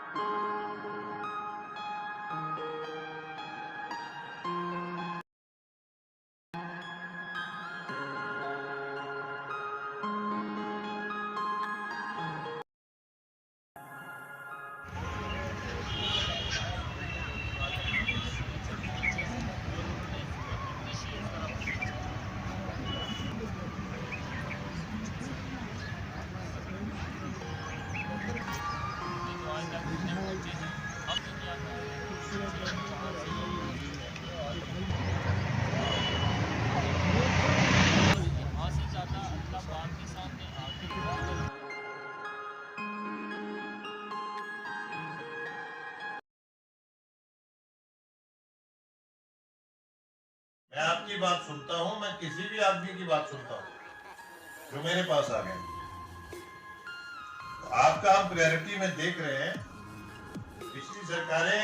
मैं आपकी बात सुनता हूं, मैं किसी भी आदमी की बात सुनता हूं जो मेरे पास आ गए। तो आपका हम प्रायोरिटी में देख रहे हैं। पिछली सरकारें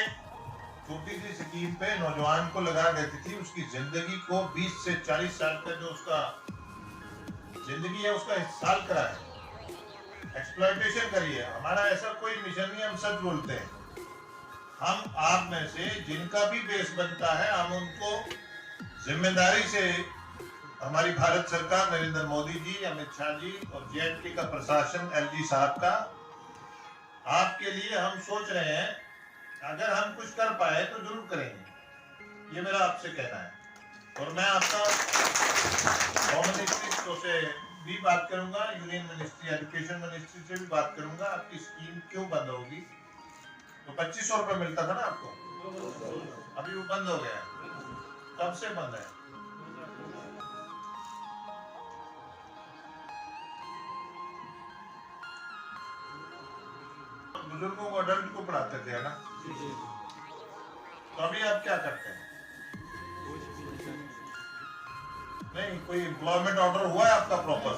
छोटी सी स्कीम पे नौजवान को लगा देती थी, उसकी जिंदगी को 20 से 40 साल का जो उसका जिंदगी है उसका साल करा है। एक्सप्लॉयटेशन करिए। हमारा ऐसा कोई मिशन नहीं, हम सच बोलते हैं। हम आप में से जिनका भी बेस बनता है, हम उनको जिम्मेदारी से हमारी भारत सरकार, नरेंद्र मोदी जी, अमित शाह जी और JNK का प्रशासन, LG साहब का, आपके लिए हम सोच रहे हैं। अगर हम कुछ कर पाए तो जरूर करेंगे, ये मेरा आपसे कहना है। और मैं आपका होम मिनिस्ट्री से भी बात करूंगा, यूनियन मिनिस्ट्री, एजुकेशन मिनिस्ट्री से भी बात करूंगा। आपकी स्कीम क्यों बंद होगी? तो 2500 रुपए मिलता था ना आपको, अभी वो बंद हो गया है। कब से बंद है? बुजुर्गों को, अडल्ट को पढ़ाते थे ना। तो अभी आप क्या करते हैं? नहीं, कोई एम्प्लॉयमेंट ऑर्डर हुआ है आपका प्रॉपर?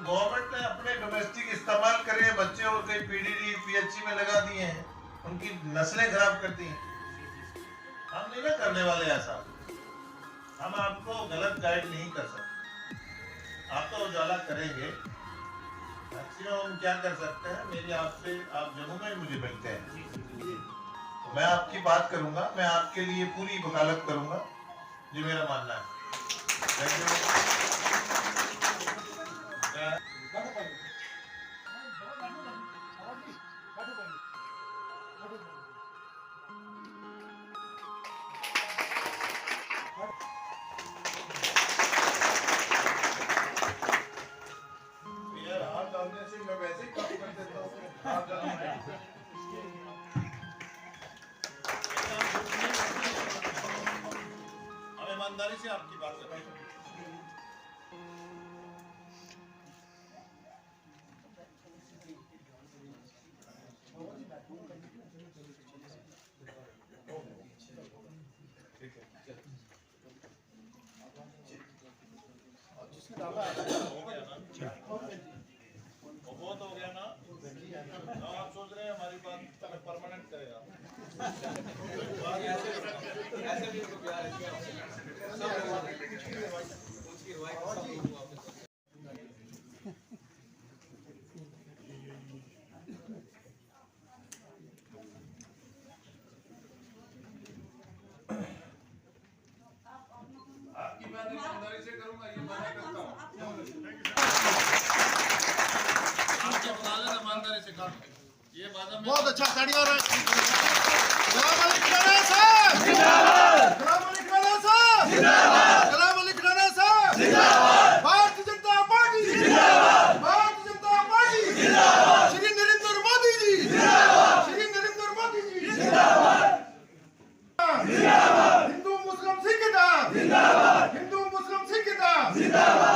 गवर्नमेंट ने अपने डोमेस्टिक इस्तेमाल करे बच्चे और कई PDD PHC में लगा दिए हैं, उनकी नस्लें खराब कर दी हैं। हम नहीं ना करने वाले ऐसा। हम आपको गलत गाइड नहीं कर सकते। आप तो उजाला करेंगे। मैक्सिमम हम क्या कर सकते हैं, मेरी आपसे, आप जम्मू में मुझे मिलते हैं तो मैं आपकी बात करूंगा, मैं आपके लिए पूरी वकालत करूंगा, ये मेरा मानना है। ईमानदारी से आपकी बात कर रहे हैं। बहुत हो गया ना, आप सोच रहे हैं हमारी बात परमानेंट करेगा। ऐसे भी उसको प्यार आपकी बात ईमानदारी से करूंगा, ये मना करता हूँ। आपकी वकालत ईमानदारी से करूंगा, ये वादा। बहुत अच्छा, ताड़ियां हो रहा है। गुलाम अली खुराना साहब जिंदाबाद, गुलाम अली खुराना साहब जिंदाबाद, गुलाम अली खुराना साहब जिंदाबाद, भारतीय जनता पार्टी जिंदाबाद, भारतीय जनता पार्टी जिंदाबाद, श्री नरेंद्र मोदी जी जिंदाबाद, श्री नरेंद्र मोदी जी जिंदाबाद, जिंदाबाद, हिंदू मुस्लिम सिख जिंदाबाद, हिंदू मुस्लिम सिख जिंदाबाद।